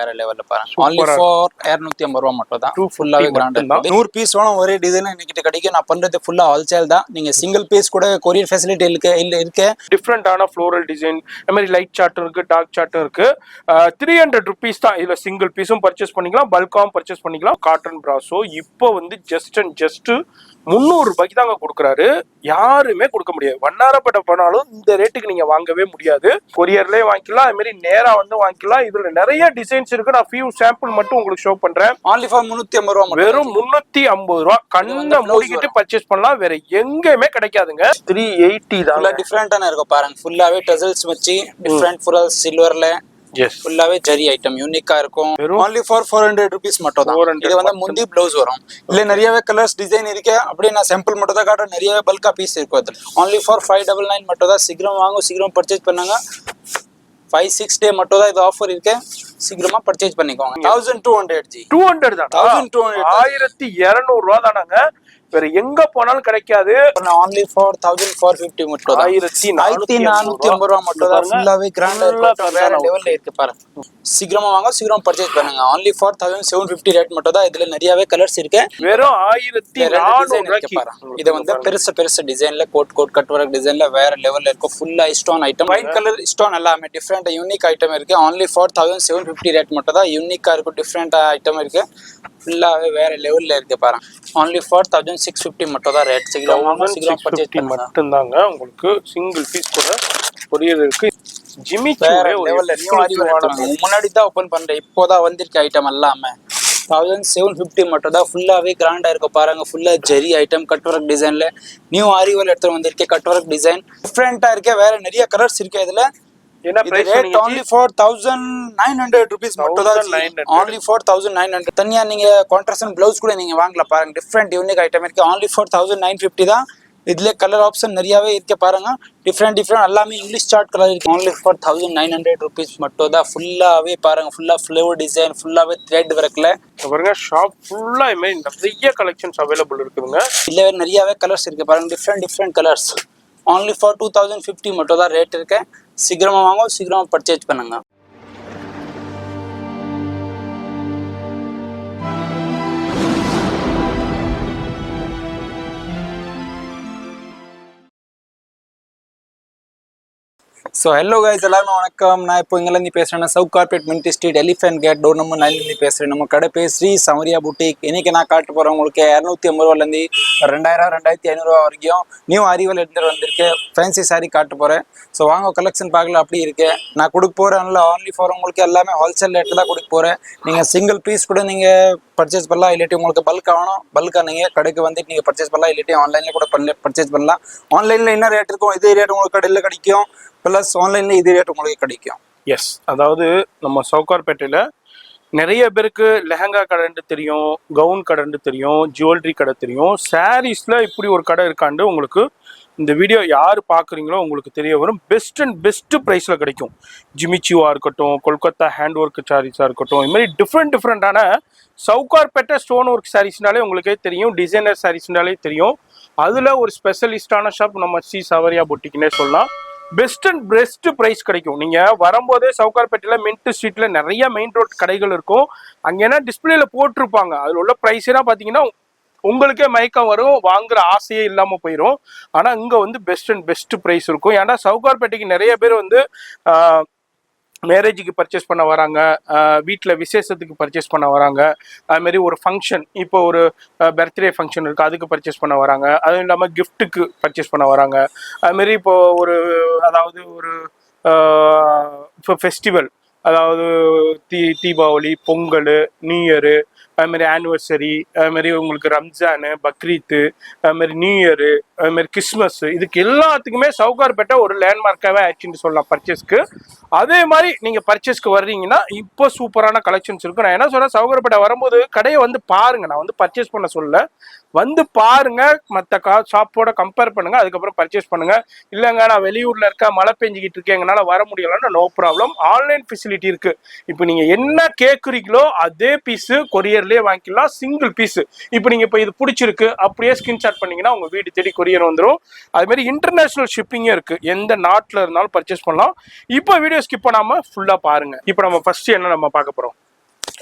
வேற லெவல்ல பாருங்க. only for 250 ரூபாய் மட்டும் தான். ஃபுல்லாவே கிராண்டா இருக்கு. 100 பீஸ் வேணும் ஒரே டிசைன் என்கிட்ட கிடைக்கும். நான் பண்றது ஃபுல்லா ஹோல்சேல் தான். நீங்க சிங்கிள் பீஸ் கூட கொரியர் ஃபெசிலிட்டி இருக்கு. டிஃப்ரெண்டான ஃப்ளோரல் டிசைன், இந்த மாதிரி லைட் சார்ட்டும் இருக்கு, டார்க் சார்ட்டும் இருக்கு. 300 ருபீஸ் தான். இதுல சிங்கிள் பீஸும் பர்ச்சேஸ் பண்ணிக்கலாம், பல்காவும் பர்ச்சேஸ் பண்ணிக்கலாம். காட்டன் பிராசோ இப்போ வந்து ஜஸ்ட் 300 ரூபாய்க்கு தாங்க கொடுக்குறாரு. யாருமே கொடுக்க முடியாது. வண்ணாரப்பட்ட போனாலும் இந்த ரேட்டுக்கு நீங்க வாங்கவே முடியாது. கொரியர்லயே வாங்கிக்கலாம், அது மாதிரி நேரா வந்து வாங்கிக்கலாம். இதுல நிறைய டிசைன்ஸ் இருக்கு. நான் ஃபியூ சாம்பிள் மட்டும் உங்களுக்கு ஷோ பண்றேன். only for 350 ரூபாய். வெறும் 350 ரூபாய். கண்ணை மூடிக்கிட்டு பர்ச்சேஸ் பண்ணலாம். வேற எங்கேயுமே கிடைக்காதுங்க. 380 தான். டிஃபரெண்டான இருக்கும் பாருங்க. ஃபுல்லாவே டசல்ஸ் வச்சு டிஃபரெண்ட் ஃபுல் சில்வர்ல ஃபுல்லாவே ஜரி ஐட்டம் யூனிக்கா இருக்கும். only for 400 rupees மட்டும் தான். இது வந்து முந்தி ப்ளவுஸ் வரும். இல்ல நிறையவே கலர்ஸ் டிசைன் இருக்கு. அப்படியே நான் சாம்பிள் மட்டும் தான் காட்டுறேன். நிறைய பல்கா பீஸ் இருக்கும் அதுல. only for 599 மட்டும் தான். சீக்கிரம் வாங்க, சீக்கிரம் பர்ச்சேஸ் பண்ணுங்க. 5-6 டே மட்டும் தான் இது ஆஃபர் இருக்கு. சீக்கிரமா பர்ச்சேஸ் பண்ணிக்கோங்க. 1200 ஜி. 200 தான். 1200 1200 ரூபாய் தானாங்க. வேற எங்க போனாலும் கிடைக்காது. only for 1450 மட்டும் தான். 1450 ரூபாய் மட்டும் தான். ஃபுல்லாவே கிராண்டா இருக்கு. வேற லெவல்ல இருக்கு பாருங்க. சீக்கிரமா வாங்க, சீக்கிரம் பர்ச்சேஸ் பண்ணுங்க. only for 1750 ரேட் மட்டும் தான். இதுல நிறையவே கலர்ஸ் இருக்கு. வெறும் 1400 ரூபாய்க்கு பாருங்க. இது வந்து பெருசு டிசைன்ல கோட் கட் வர்க் டிசைன்ல வேற லெவல்ல இருக்கு. ஃபுல்லா stone item, white colour stone எல்லாமே டிஃபரெண்ட் யூனிக் ஐட்டம் இருக்கு. only for 1750 ரேட் மட்டும் தான். யூனிக்கா இருக்கு, டிஃபரெண்ட் ஐட்டம் இருக்கு. ஃபுல்லாவே வேற லெவல்ல இருக்கு பாருங்க. only for 1650 மட்டும் தான் ரேட். சீக்கிரம் பர்ச்சேஸ் பண்ணுங்க. மட்டும் தாங்க. உங்களுக்கு சிங்கிள் பீஸ் கூட கொரியர் இருக்கு. ஜிம்மி சூ லெவல்ல முன்னாடி தான் ஓபன் பண்றேன். இப்போதான் வந்திருக்க ஐட்டம் எல்லாமே 1750 மட்டும் தான். ஃபுல்லாவே கிராண்டா இருக்கு பாருங்க. ஃபுல்லா ஜெரி ஐட்டம், கட் வர்க் டிசைன்ல நியூ ஆரிவல் எடுத்து வந்திருக்கேன். கட் வர்க் டிசைன் டிஃபரெண்டா இருக்கு. வேற நிறைய கலர்ஸ் இருக்கு. இதுல என்ன price rate only for 1900 rupees மட்டும் தான். only for 1900. தனியா நீங்க கான்ட்ராஸ்ட் ப்ளவுஸ் கூட நீங்க வாங்கலாம் பாருங்க. டிஃபரெண்ட் யூனிக் ஐட்டம் இருக்கு. only for 1950 தான். இதுல கலர் ஆப்ஷன் நிறையவே இருக்கு பாருங்க. டிஃபரெண்ட் எல்லாமே இங்கிலீஷ் சார்ட் கலர் இருக்கு. only for 1900 rupees மட்டும் தான். ஃபுல்லாவே பாருங்க. ஃபுல்லா ஃப்ளவர் டிசைன், ஃபுல்லாவே த்ரெட் வர்க்ல பாருங்க. ஷாப் ஃபுல்லா நிறைய கலெக்ஷன்ஸ் அவைலபிள் இருக்குதுங்க. இல்ல நிறையவே கலர்ஸ் இருக்கு பாருங்க. Different colours. only for 2050 மட்டும் தான் ரேட் இருக்கு. சீக்கிரமா வாங்க, சீக்கிரமா பர்ச்சேஸ் பண்ணுங்க. ஸோ ஹலோ கைஸ், எல்லாருமே வணக்கம். நான் இப்போ இங்கேருந்து பேசுகிறேன். Sowcarpet mint street, elephant gate, door number 9 பேசுகிறேன். நம்ம கடை பேர் ஸ்ரீ சௌரியா புட்டிக். இன்னைக்கு நான் காட்ட போகிறேன் உங்களுக்கு 250 ரூபாலேருந்து 2000 2500 ரூபா வரைக்கும் நியூ அரிவல் எடுத்துகிட்டு வந்திருக்கு. ஃபேன்சி சாரீ காட்ட போகிறேன். ஸோ வாங்க கலெக்ஷன் பார்க்கலாம். அப்படி இருக்கு. நான் கொடுக்க போகிறேன்ல only for உங்களுக்கு எல்லாமே ஹோல்சேல் ரேட்டு தான் கொடுக்க போகிறேன். நீங்கள் சிங்கிள் பீஸ் கூட நீங்கள் பர்ச்சேஸ் பண்ணலாம். இல்லாட்டி உங்களுக்கு பல்க் ஆகணும், பல்காக நீங்கள் கடைக்கு வந்துட்டு நீங்கள் பர்ச்சேஸ் பண்ணலாம். இல்லாட்டி ஆன்லைனில் கூட பர்ச்சேஸ் பண்ணலாம். ஆன்லைனில் என்ன ரேட் இருக்கும் இதே ரேட் உங்களுக்கு கடையில் கிடைக்கும். ப்ளஸ் ஆன்லைன்ல இதே ரேட் உங்களுக்கு கிடைக்கும். எஸ், அதாவது நம்ம சவுகார்பேட்டையில் நிறைய பேருக்கு லெஹங்கா கடைன்னு தெரியும், கவுன் கடைன்னு தெரியும், ஜுவல்லரி கடை தெரியும். சாரீஸில் இப்படி ஒரு கடை இருக்காண்டு உங்களுக்கு இந்த வீடியோ யார் பார்க்குறீங்களோ உங்களுக்கு தெரிய வரும். பெஸ்ட்டு ப்ரைஸில் கிடைக்கும். ஜிமிச்சுவாக இருக்கட்டும், கொல்கத்தா ஹேண்ட் ஒர்க் சாரீஸாக இருக்கட்டும், இது மாதிரி டிஃப்ரெண்டான சவுகார்பேட்டை ஸ்டோன் ஒர்க் சாரீஸ்னாலே உங்களுக்கே தெரியும், டிசைனர் சாரீஸ்னாலே தெரியும். அதில் ஒரு ஸ்பெஷலிஸ்டான ஷாப் நம்ம ஸ்ரீ சௌரியா புட்டிக்னே சொல்லலாம். பெஸ்ட் ப்ரைஸ் கிடைக்கும். நீங்க வரும்போதே சவுகார்பேட்டையில மின்ட் ஸ்ட்ரீட்ல நிறைய மெயின் ரோட் கடைகள் இருக்கும். அங்க என்ன டிஸ்பிளேல போட்டிருப்பாங்க. அதுல உள்ள ப்ரைஸ் எல்லாம் பாத்தீங்கன்னா உங்களுக்கே மயக்கம் வரும், வாங்குற ஆசையே இல்லாம போயிடும். ஆனா இங்க வந்து பெஸ்ட் ப்ரைஸ் இருக்கும். ஏன்னா சவுகார்பேட்டைக்கு நிறைய பேர் வந்து மேரேஜுக்கு பர்ச்சேஸ் பண்ண வராங்க, வீட்டில் விசேஷத்துக்கு பர்ச்சேஸ் பண்ண வராங்க, அதுமாரி ஒரு ஃபங்க்ஷன், இப்போ ஒரு பர்த்டே ஃபங்க்ஷன் இருக்குது அதுக்கு பர்ச்சேஸ் பண்ண வராங்க, அதுவும் இல்லாமல் கிஃப்ட்டுக்கு பர்ச்சேஸ் பண்ண வராங்க. அதுமாரி இப்போது அதாவது ஒரு இப்போ ஃபெஸ்டிவல், அதாவது தீபாவளி, பொங்கல், நியூ இயரு, அதுமாரி ஆனிவர்சரி, அதுமாரி உங்களுக்கு ரம்ஜானு, பக்ரீத்து, அதுமாரி நியூ இயரு, அதுமாரி கிறிஸ்மஸ், இதுக்கு எல்லாத்துக்குமே சவுகார்பேட்டை ஒரு லேண்ட்மார்க்காகவே ஆச்சுன்னு சொல்லலாம் பர்ச்சேஸ்க்கு. அதே மாதிரி நீங்கள் பர்ச்சேஸ்க்கு வர்றீங்கன்னா இப்போ சூப்பரான கலெக்ஷன்ஸ் இருக்கும். நான் என்ன சொல்கிறேன், சவுகார்பேட்டை வரும்போது கடையை வந்து பாருங்கள். நான் வந்து பர்ச்சேஸ் பண்ண சொல்ல, வந்து பாருங்க, மற்ற ஷாப்போட கம்பேர் பண்ணுங்க, அதுக்கப்புறம் பர்ச்சேஸ் பண்ணுங்க. இல்லைங்க நான் வெளியூர்ல இருக்க, மழை பெஞ்சிக்கிட்டு இருக்கேன், எங்களால வர முடியலன்னா நோ ப்ராப்ளம், ஆன்லைன் ஃபெசிலிட்டி இருக்கு. இப்போ நீங்க என்ன கேட்குறீங்களோ அதே பீஸ் கொரியர்லயே வாங்கிக்கலாம், சிங்கிள் பீஸ். இப்போ நீங்க இப்போ இது பிடிச்சிருக்கு அப்படியே ஸ்கிரீன்ஷாட் பண்ணீங்கன்னா உங்க வீடு தேடி கொரியர் வந்துடும். அது மாதிரி இன்டர்நேஷனல் ஷிப்பிங்கே இருக்கு, எந்த நாட்டில் இருந்தாலும் பர்ச்சேஸ் பண்ணலாம். இப்போ வீடியோ ஸ்கிப் பண்ணாம ஃபுல்லா பாருங்க. இப்போ நம்ம ஃபர்ஸ்ட் என்ன நம்ம பார்க்க போறோம்,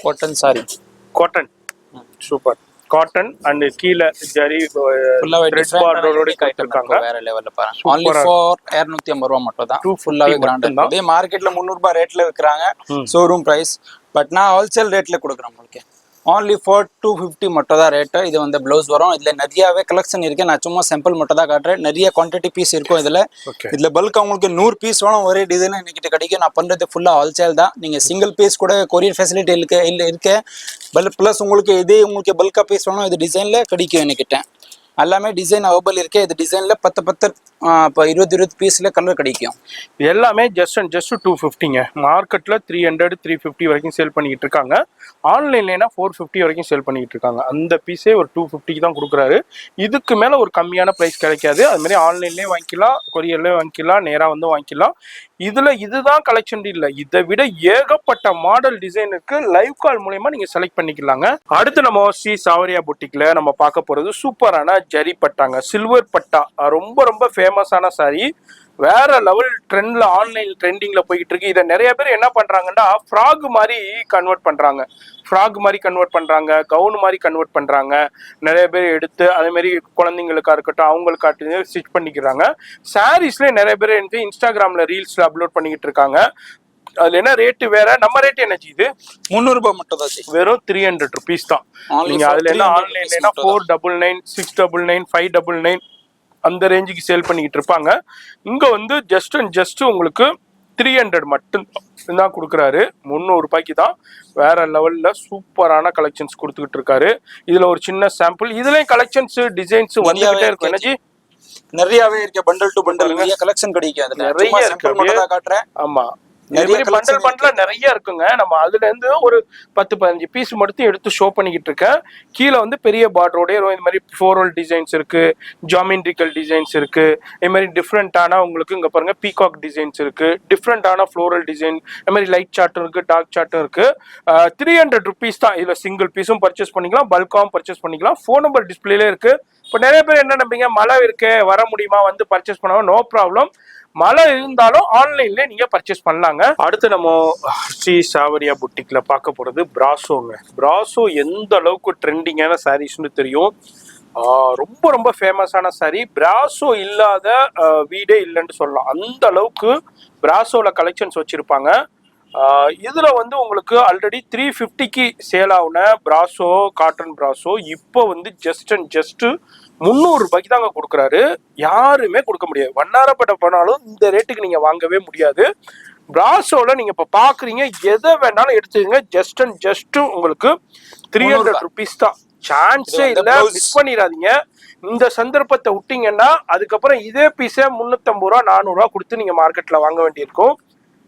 cotton sorry cotton super cotton and கீழே ஜரி ஃபுல்லாவே த்ரெட் பார்டரோட கொடுத்துருக்காங்க. வேற லெவல்ல பாருங்க. only for 250 ரூபாய் மட்டும் தான். 250 ஃபுல்லாவே கிராண்டா. இதே மார்க்கெட்ல 300 ரூபாய் ரேட்ல விக்கறாங்க ஷோரூம் பிரைஸ். பட் நான் ஹோல்சேல் ரேட்ல கொடுக்குறேன் உங்களுக்கு. only for 250 மட்டும் தான் ரேட். இது வந்து ப்ளவுஸ் வரும். இதுல நிறையவே கலெக்ஷன் இருக்கு. நான் சும்மா சாம்பிள் மட்டும் தான் காட்டுறேன். நிறைய குவாண்டிட்டி பீஸ் இருக்கும் இதுல. இதுல பல்க் உங்களுக்கு 100 பீஸ் வேணும் ஒரே டிசைன் என்கிட்ட கிடைக்கும். நான் பண்றது ஃபுல்லா ஹோல்சேல் தான். நீங்க சிங்கிள் பீஸ் கூட கொரியர் ஃபெசிலிட்டி இருக்கு. பிளஸ் உங்களுக்கு இதே உங்களுக்கு பல்கா பீஸ் வேணும் இது டிசைன்ல கிடைக்கும் என்கிட்ட. எல்லாமே டிசைன் அவைலபிள் இருக்கு. இது டிசைன்ல 10 இப்போ 20 பீஸ்ல கலர் கிடைக்கும். எல்லாமே ஜஸ்ட் 250ங்க. மார்க்கெட்ல 300 350 வரைக்கும் சேல் பண்ணிட்டு இருக்காங்க. ஆன்லைன்லனா 450 வரைக்கும் சேல் பண்ணிட்டு இருக்காங்க. அந்த பீஸே ஒரு 250க்கு தான் கொடுக்குறாரு. இதுக்கு மேல ஒரு கம்மியான பிரைஸ் கிடைக்காது. அது மாதிரி ஆன்லைன்லயே வாங்கிக்கலாம், கொரியர்லயே வாங்கிக்கலாம், நேரா வந்து வாங்கிக்கலாம். இதுல இதுதான் கலெக்ஷன் இல்ல, இதை விட ஏகப்பட்ட மாடல் டிசைன் இருக்கு. லைவ் கால் மூலமா நீங்க செலக்ட் பண்ணிக்கலாங்க. அடுத்து நம்ம ஸ்ரீ சாவரியா புட்டிக்ல நம்ம பார்க்க போறது சூப்பரான ஜரி பட்டாங்க. சில்வர் பட்டா ரொம்ப ரொம்ப ஃபேமஸான சாரி. வேற லெவல் ட்ரெண்ட்ல ஆன்லைன் ட்ரெண்டிங்ல போயிட்டு இருக்கு. இதை நிறைய பேர் என்ன பண்றாங்கன்னா ஃப்ராக் மாதிரி கன்வெர்ட் பண்றாங்க, கவுன் மாதிரி கன்வெர்ட் பண்றாங்க. நிறைய பேர் எடுத்து அதே மாதிரி குழந்தைங்களுக்கா இருக்கட்டும் அவங்களுக்காட்டு ஸ்டிச் பண்ணிக்கிறாங்க. சாரீஸ்ல நிறைய பேர் எனக்கு இன்ஸ்டாகிராம்ல ரீல்ஸ்ல அப்லோட் பண்ணிக்கிட்டு இருக்காங்க. அதுல என்ன ரேட்டு வேற, நம்ம ரேட் என்னச்சு இது 300 ரூபாய் மட்டும் தான். வெறும் 300 ருபீஸ் தான். நீங்க அதுல என்ன ஆன்லைன்ல 499 699 599 அந்த ரேஞ்சுக்கு சேல் பண்ணிக்கிட்டு இருப்பாங்க. இங்க வந்து ஜஸ்ட் உங்களுக்கு 300 மட்டும் தான் கொடுக்குறாரு. 300 ரூபாய்க்கு தான். வேற லெவல்ல சூப்பரான கலெக்ஷன்ஸ் கொடுத்துக்கிட்டு இருக்காரு. இதுல ஒரு சின்ன சாம்பிள். இதுலயும் கலெக்ஷன்ஸ் டிசைன்ஸ் வந்துகிட்டே இருக்கும். எனர்ஜி நிறையவே இருக்கு. பண்டல் டு பண்டல் நிறைய கலெக்ஷன் கிடைக்கும். அதுல நிறைய இருக்கு. காட்டுறேன். ஆமா, பண்டல் நிறைய இருக்குங்க. நம்ம அதுல இருந்து ஒரு 10-15 பீஸ் மட்டும் எடுத்து ஷோ பண்ணிக்கிட்டு இருக்கேன். கீழே வந்து பெரிய பார்டரோட இந்த மாதிரி ஃப்ளோரல் டிசைன்ஸ் இருக்கு, ஜாமெட்ரிக்கல் டிசைன்ஸ் இருக்கு. இது மாதிரி டிஃப்ரெண்டான உங்களுக்கு இங்க பாருங்க பீகாக் டிசைன்ஸ் இருக்கு, டிஃப்ரெண்டான ஃப்ளோரல் டிசைன், இது மாதிரி லைட் சார்ட்டும் இருக்கு, டார்க் சார்ட்டும் இருக்கு. 300 ருபீஸ் தான். இதுல சிங்கிள் பீஸும் பர்ச்சேஸ் பண்ணிக்கலாம், பல்காவும் பர்ச்சேஸ் பண்ணிக்கலாம். ஃபோன் நம்பர் டிஸ்பிளேல இருக்கு. இப்போ நிறைய பேர் என்ன நம்பீங்க, மழை இருக்கு வர முடியுமா வந்து பர்ச்சேஸ் பண்ணாம, நோ ப்ராப்ளம். மழை இருந்தாலும் ஆன்லைன்ல நீங்க பர்ச்சேஸ் பண்ணலாங்க. அடுத்து நம்ம ஸ்ரீ சாவரியா புட்டிக்ல பார்க்க போறது பிராசோங்க. பிராசோ எந்த அளவுக்கு ட்ரெண்டிங்கான சாரீஸ்னு தெரியும். ரொம்ப ரொம்ப ஃபேமஸான சாரி. பிராசோ இல்லாத வீடே இல்லைன்னு சொல்லலாம். அந்த அளவுக்கு பிராசோல கலெக்ஷன்ஸ் வச்சிருப்பாங்க. இதுல வந்து உங்களுக்கு ஆல்ரெடி 350க்கு சேல் ஆகுன பிராசோ, காட்டன் பிராசோ இப்போ வந்து ஜஸ்ட் 300 ரூபாய்க்கு தாங்க கொடுக்குறாரு. யாருமே கொடுக்க முடியாது. வண்ணாரப்பட்ட போனாலும் இந்த ரேட்டுக்கு நீங்க வாங்கவே முடியாது. பிராசோல நீங்க இப்ப பாக்குறீங்க, எதை வேணாலும் எடுத்துக்கங்க. ஜஸ்ட் உங்களுக்கு 300 ருபீஸ் தான். சான்ஸே இல்ல, மிஸ் பண்ணிடாதீங்க. இந்த சந்தர்ப்பத்தை விட்டீங்கன்னா அதுக்கப்புறம் இதே பீஸே 350 ரூபா 400 ரூபா கொடுத்து நீங்க மார்க்கெட்ல வாங்க வேண்டியிருக்கும்.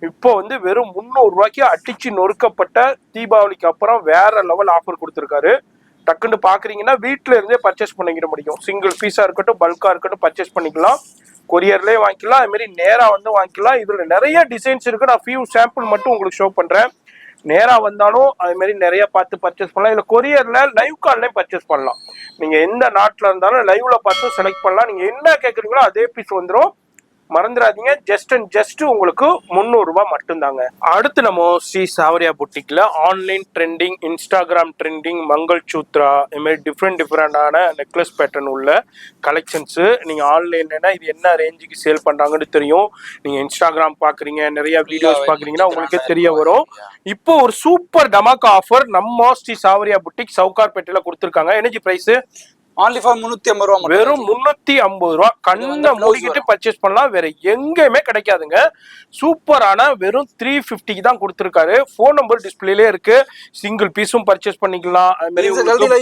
இப்போ வந்து வெறும் 300 ரூபாய்க்கு அடிச்சு நொறுக்கப்பட்ட தீபாவளிக்கு அப்புறம் வேற லெவல் ஆஃபர் கொடுத்துருக்காரு. டக்குன்னு பாக்குறீங்கன்னா வீட்டுல இருந்தே பர்ச்சேஸ் பண்ணிக்கிட முடியும். சிங்கிள் பீஸா இருக்கட்டும், பல்கா இருக்கட்டும் பர்ச்சேஸ் பண்ணிக்கலாம். கொரியர்லயே வாங்கிக்கலாம், அது மாதிரி நேரா வந்து வாங்கிக்கலாம். இதுல நிறைய டிசைன்ஸ் இருக்கு. நான் ஃபியூ சாம்பிள் மட்டும் உங்களுக்கு ஷோ பண்றேன். நேரா வந்தாலும் அது மாதிரி நிறைய பார்த்து பர்ச்சேஸ் பண்ணலாம். இல்ல கொரியர்ல லைவ் கால்லயும் பர்ச்சேஸ் பண்ணலாம். நீங்க எந்த நாட்டுல இருந்தாலும் லைவ்ல பார்த்து செலக்ட் பண்ணலாம். நீங்க என்ன கேக்குறீங்களோ அதே பீஸ் வந்துடும். மறந்துடாதீங்க. ஜஸ்ட் உங்களுக்கு 300 ரூபாய் மட்டும் தாங்க. அடுத்து நம்ம ஸ்ரீ சாவரியா புட்டிக்ல online trending, Instagram trending, mangalsutra, இது மாதிரி டிஃப்ரெண்டான நெக்லஸ் பேட்டர்ன் உள்ள கலெக்ஷன்ஸ். நீங்க ஆன்லைன்லனா இது என்ன ரேஞ்சுக்கு சேல் பண்றாங்கன்னு தெரியும். நீங்க இன்ஸ்டாகிராம் பாக்குறீங்க, நிறைய வீடியோஸ் பாக்குறீங்கன்னா உங்களுக்கே தெரிய வரும். இப்போ ஒரு சூப்பர் டமாக்கா ஆஃபர் நம்ம ஸ்ரீ சாவரியா புட்டிக் சவுகார்பேட்டையில கொடுத்துருக்காங்க. எனர்ஜி பிரைஸ் only for 350 ரூபாய். வெறும் 350 ரூபாய். கண்ணை மூடிக்கிட்டு பர்ச்சேஸ் பண்ணலாம். வேற எங்கேயுமே கிடைக்காதுங்க. சூப்பரான வெறும் 350க்கு தான் கொடுத்துருக்காரு. போன் நம்பர் டிஸ்பிளேலே இருக்கு. சிங்கிள் பீஸும் பர்ச்சேஸ் பண்ணிக்கலாம், அது மாதிரி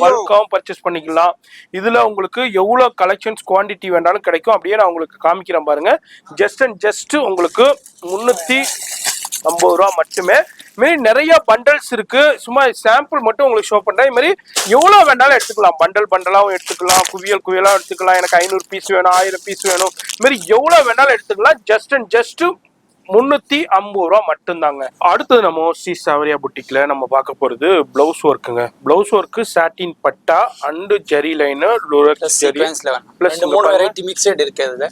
பல்காவும் பர்ச்சேஸ் பண்ணிக்கலாம். இதுல உங்களுக்கு எவ்வளவு கலெக்ஷன்ஸ் குவான்டிட்டி வேண்டாலும் கிடைக்கும். அப்படியே நான் உங்களுக்கு காமிக்கிறேன் பாருங்க. ஜஸ்ட் உங்களுக்கு 350 ரூபா மட்டுமே. மாரி நிறைய பண்டல்ஸ் இருக்கு. சும்மா சாம்பிள் மட்டும் உங்களுக்கு ஷோ பண்றேன். இது மாதிரி எவ்வளவு வேணாலும் எடுத்துக்கலாம். பண்டலாவும் எடுத்துக்கலாம், குவியலா எடுத்துக்கலாம். எனக்கு 500 பீஸ் வேணும், 1000 பீஸ் வேணும், இது மாதிரி எவ்வளவு வேணாலும் எடுத்துக்கலாம். ஜஸ்ட் 350 ரூபா மட்டும்தாங்க. அடுத்தது நம்ம ஸ்ரீ சௌரியா புட்டிக்ல நம்ம பார்க்க போறது பிளவுஸ் ஒர்க்குங்க. பிளவுஸ் ஒர்க்கு சாட்டின் பட்டா அண்ட் ஜெரி லைனர் சீக்வென்ஸ்ல பிளஸ் 3 வெரைட்டி மிக்ஸ்ட் இருக்கு. இதுல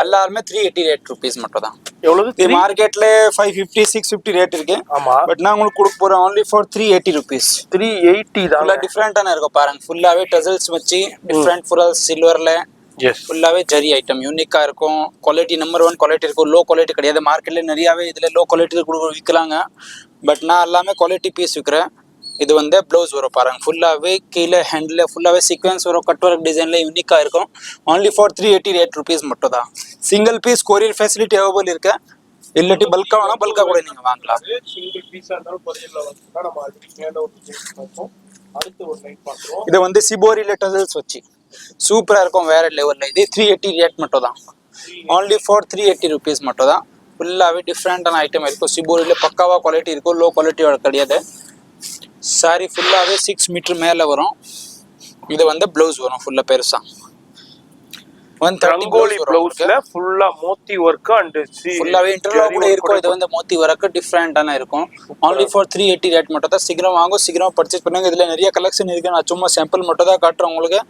எல்லாரும் 388 ரூபீஸ் மட்டும் தான். எவ்வளவு மார்க்கெட்ல 550 650 ரேட் இருக்கு. ஆமா, பட் நான் உங்களுக்கு கொடுக்க போறேன் only for 380 ரூபீஸ். 380 தான். ஃபுல்லா டிஃபரெண்டான இருக்கும் பாருங்க. ஃபுல்லாவே டசல்ஸ் வச்சு டிஃபரெண்ட் ஃபுல்லா சில்வர்ல ஃபுல்லாவே ஜெரி ஐட்டம் யூனிக்கா இருக்கும். குவாலிட்டி நம்பர் 1 குவாலிட்டி இருக்கும். லோ குவாலிட்டி கிடையாது. மார்க்கெட்ல நிறையவே இதுல லோ குவாலிட்டி விற்கலாங்க. பட் நான் எல்லாமே குவாலிட்டி பீஸ் விற்கிறேன். இது வந்து ப்ளவுஸ் வரும் பாருங்க. ஃபுல்லாவே கீழே ஹேண்டில் ஃபுல்லாவே சீக்வென்ஸ் வரும். கட் ஒர்க் டிசைன்ல யூனிக்கா இருக்கும். only for 388 ரூபீஸ் மட்டும் தான். Single piece courier facility available இருக்கு. இல்லாட்டி பல்கா வேணா பல்கா கூட நீங்க வாங்கலாம். சிங்கிள் பீஸா இருந்தாலும் கொரியர்ல வந்து நம்ம அதுக்கு மேல ஒரு டிசைன் பார்ப்போம். அடுத்து ஒரு லைன் பார்க்குறோம். இது வந்து சிபோரி டசல்ஸ் வச்சு சூப்பரா இருக்கும். வேற லெவல்ல. இது 380 ரேட் மட்டும் தான். only for 380 ரூபீஸ் மட்டும் தான். ஃபுல்லாவே டிஃப்ரெண்டான ஐட்டம் இருக்கும். சிபோரியில பக்காவா குவாலிட்டி இருக்கும். லோ குவாலிட்டியோட கிடையாது. சாரி ஃபுல்லாவே 6 மீட்டர் மேல வரும். இது வந்து ப்ளவுஸ் வரும் ஃபுல்லா பெருசா. 130 ப்ளவுஸ்ல ஃபுல்லா மோத்தி வர்க் அண்ட் ஃபுல்லாவே இன்டர்லாக் கூட இருக்கும். இது வந்து மோத்தி வர்க் டிஃபரெண்டான இருக்கும். only for 380 ரேட் மட்டும் தான். சீக்கிரம் வாங்க, சீக்கிரம் பர்ச்சேஸ் பண்ணுங்க. இதுல நிறைய கலெக்ஷன் இருக்கு. நான் சும்மா சாம்பிள் மட்டும் தான் காட்டுறேன் உங்களுக்கு.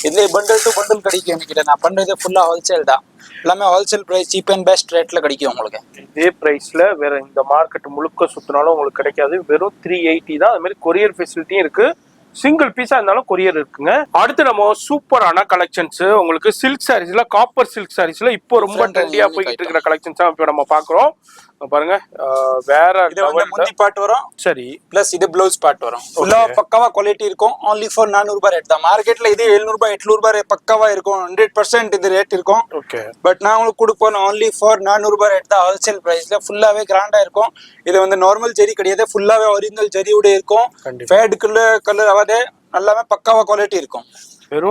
இதுல பண்டல் டு பண்டல் கிடைக்கும். எனக்கு நான் பண்றது ஃபுல்லா ஹோல்சேல் தான். எல்லாமே wholesale price cheap and best ரேட்ல கிடைக்கும் உங்களுக்கு. இதே பிரைஸ்ல வேற இந்த மார்க்கெட் முழுக்க சுத்தினாலும் உங்களுக்கு கிடைக்காது. வெறும் 380 தான். அது மாதிரி கொரியர் ஃபெசிலிட்டியும் இருக்கு. சிங்கிள் பீஸா இருந்தாலும் கொரியர் இருக்குங்க. அடுத்து நம்ம சூப்பரான கலெக்ஷன்ஸ் உங்களுக்கு சில்க் சாரீஸ்ல காப்பர் சில்க் சாரீஸ்ல இப்போ ரொம்ப ட்ரெண்டியா போயிட்டு இருக்கிற கலெக்ஷன்ஸ் இப்போ நம்ம பாக்குறோம். பாருங்க வேற முந்தி பாட் வரும். சரி, பிளஸ் இது ப்ளவுஸ் பாட் வரும். ஃபுல்லா பக்காவா குவாலிட்டி இருக்கும். only for 400 ரூபாய் ரேட் தான். மார்க்கெட்ல இது 700 ரூபாய் 800 ரூபாய் பக்காவா இருக்கும். 100% இது ரேட் இருக்கும். ஓகே, பட் நான் உங்களுக்கு கொடுப்பேன் only for 400 ரூபாய் ரேட் தான். ஹோல்சேல் பிரைஸ்ல ஃபுல்லாவே கிராண்டா இருக்கும். இது வந்து நார்மல் ஜெரி கிடையாது. ஃபுல்லாவே ஒரிஜினல் ஜெரியோட இருக்கும். ஃபேட் கலர் ஆகாது. நல்லாவே பக்காவா குவாலிட்டி இருக்கும்.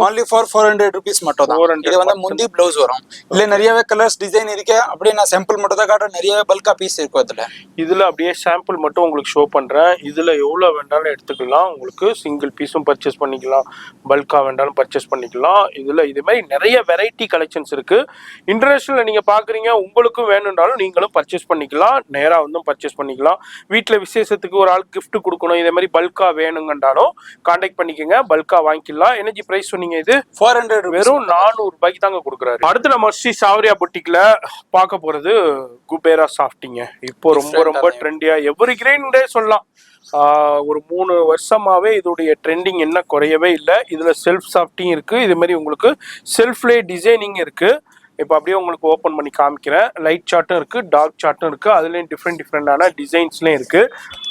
only for 400 ரூபீஸ் மட்டும் தான். இது வந்து முந்தி ப்ளவுஸ் வரும். இல்ல நிறையவே கலர்ஸ் டிசைன் இருக்கு. அப்படியே நான் சாம்பிள் மட்டும் தான் காட்டுறேன். நிறைய பல்கா பீஸ் இருக்கும் அதுல. இதுல அப்படியே சாம்பிள் மட்டும் உங்களுக்கு ஷோ பண்றேன். இதுல எவ்வளவு வேண்டாலும் எடுத்துக்கலாம். உங்களுக்கு சிங்கிள் பீஸும் பர்ச்சேஸ் பண்ணிக்கலாம், பல்கா வேண்டாலும் பர்ச்சேஸ் பண்ணிக்கலாம். இதுல இது மாதிரி நிறைய வெரைட்டி கலெக்ஷன்ஸ் இருக்கு. இன்டர்நேஷனல்ல நீங்க பாக்குறீங்க, உங்களுக்கும் வேணும்னாலும் நீங்களும் பர்ச்சேஸ் பண்ணிக்கலாம். நேரா வந்து பர்ச்சேஸ் பண்ணிக்கலாம். வீட்டுல விசேஷத்துக்கு ஒரு ஆள் கிஃப்ட் கொடுக்கணும், இதே மாதிரி பல்கா வேணுங்கன்றாலும் கான்டாக்ட் பண்ணிக்கோங்க. பல்கா வாங்கிக்கலாம். எனர்ஜி பிரைஸ் சொன்னீங்க இது 400, வெறும் 400 ரூபாய்க்கு தாங்க கொடுக்குறாரு. அடுத்து நம்ம ஸ்ரீ சௌரியா புட்டிக்ல பார்க்க போறது குபேரா சாஃப்டிங்க. இப்போ ரொம்ப ரொம்ப ட்ரெண்டியா எவ்ரி கிரைண்டே சொல்லலாம். ஒரு 3 வருஷமாவே இதோடைய ட்ரெண்டிங் என்ன குறையவே இல்லை. இதுல செல்ஃப் சாஃப்டிங் இருக்கு. இது மாதிரி உங்களுக்கு செல்ஃப்லே டிசைனிங் இருக்கு. இப்போ அப்படியே உங்களுக்கு ஓப்பன் பண்ணி காமிக்கிறேன். லைட் சார்ட்டும் இருக்கு, டார்க் சார்ட்டும் இருக்கு. அதுலயும் டிஃப்ரெண்டான டிசைன்ஸ்லயும் இருக்கு.